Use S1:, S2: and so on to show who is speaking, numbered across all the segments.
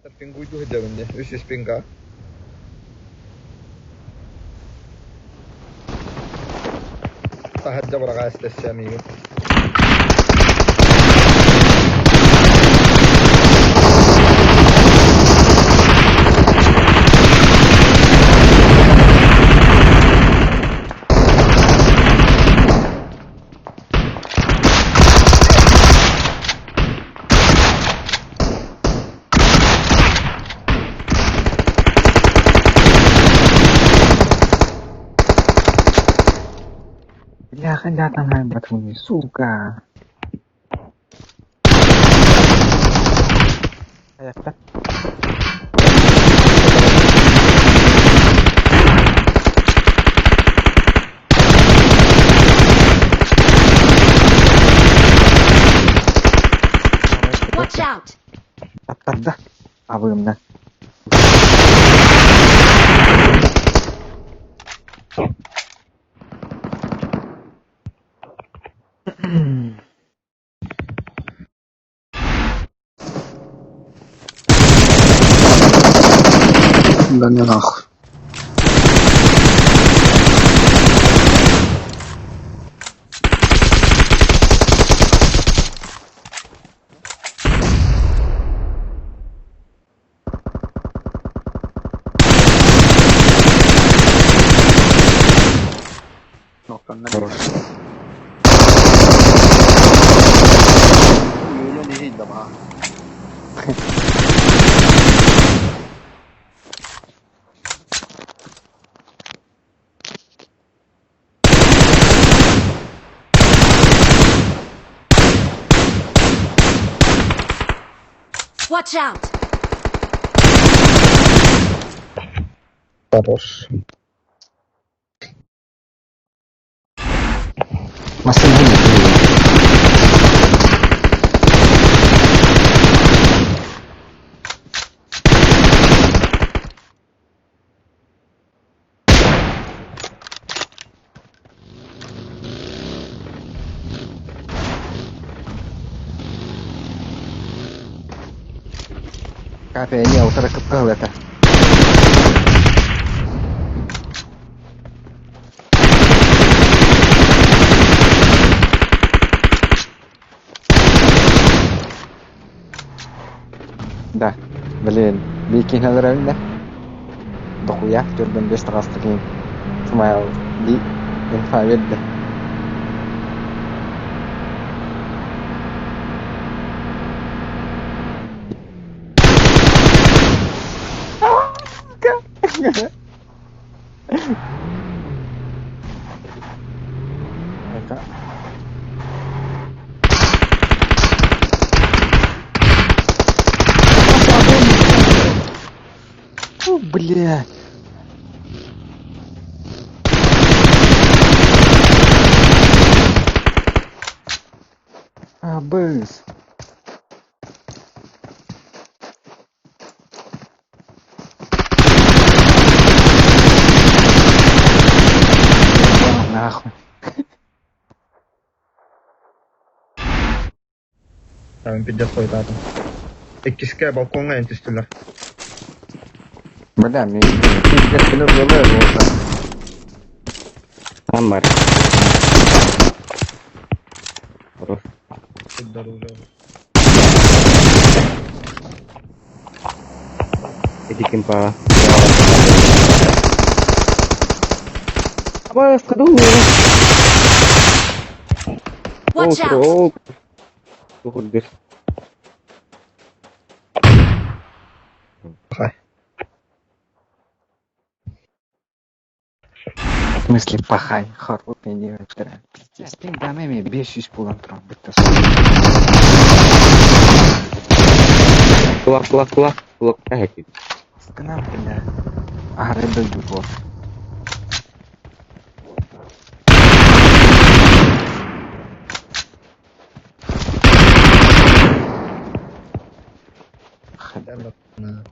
S1: Terping 7 aja benda. Wis ping ka. Tahajja para stessi amigo.
S2: Ya kan datangan batumi suka. Kayak kan?
S3: Watch out!
S2: Tapat dah. Apa yang benar?
S4: Dan ja nach. Knockar när det Julen i hydda va?
S3: Watch out!
S1: Terus.
S2: Masih bunyi. Kayaknya utara kekeh ya. Dah, beliin. Bikin hal lain dah. Untuk ya, Jordan best trusting. Smile di invalid dah. Mereka блядь. Абыс. Нахуй.
S1: Tämän pitäisi hoitaa ton. Ikkiskeä balkonga entistyllä.
S2: Бля, мне пиздец любой вот. Амар. Просто. Идите по. Apa kedua?
S3: Watch out!
S2: Tuhun guys.
S1: Хай.
S2: В смысле пахай, хорошая девочка. Пиздец, ты дамами 500 пулан тұрам бітті.
S4: Kulak äkki.
S2: Kenapa ya? Rebel juga.
S1: Nah.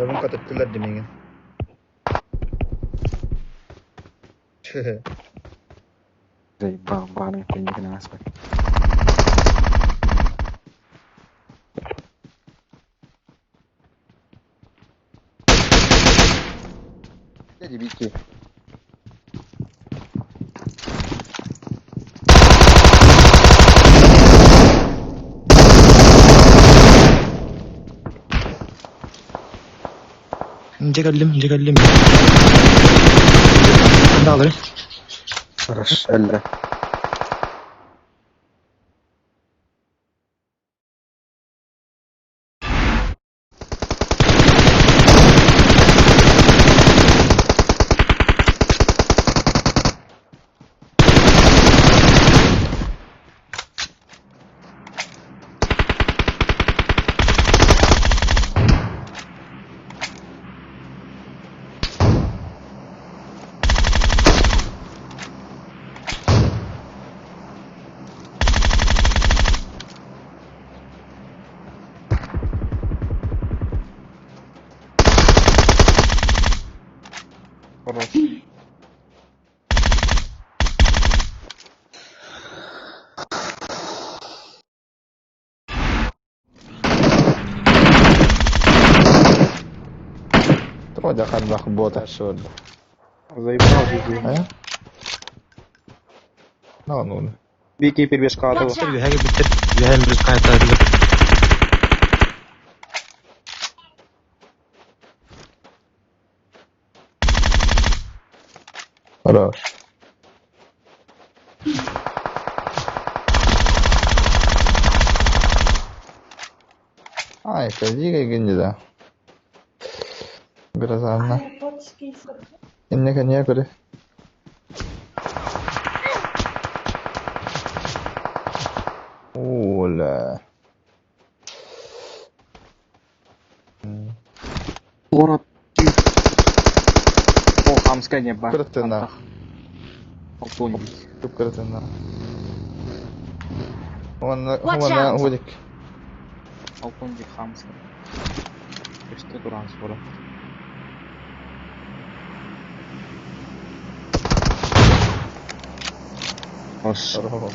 S1: Mun katettiler demeyin.
S2: Zay bang tinggi kena aspek. Jadi bikin.
S5: نتكلم ناظر
S2: Terus Allah. Terus.
S6: تروح خلبك بوت الشول.
S4: زي بعض.
S6: ها؟ نون.
S4: Biki перебежка
S3: Watch
S4: атова.
S3: out!
S5: هاجي بالتر هاي الرزق هاي
S6: خلاص. Kaji kayak gini dah. Berasanya. Ini kan ya kode. Lah.
S2: Город. О, хамская небо.
S6: Картина.
S2: Полтоник.
S6: Тут картина. Вон
S3: Watch out.
S6: водик.
S2: Полтоник хамская. Что туран скоро. Ос.
S6: Здорово.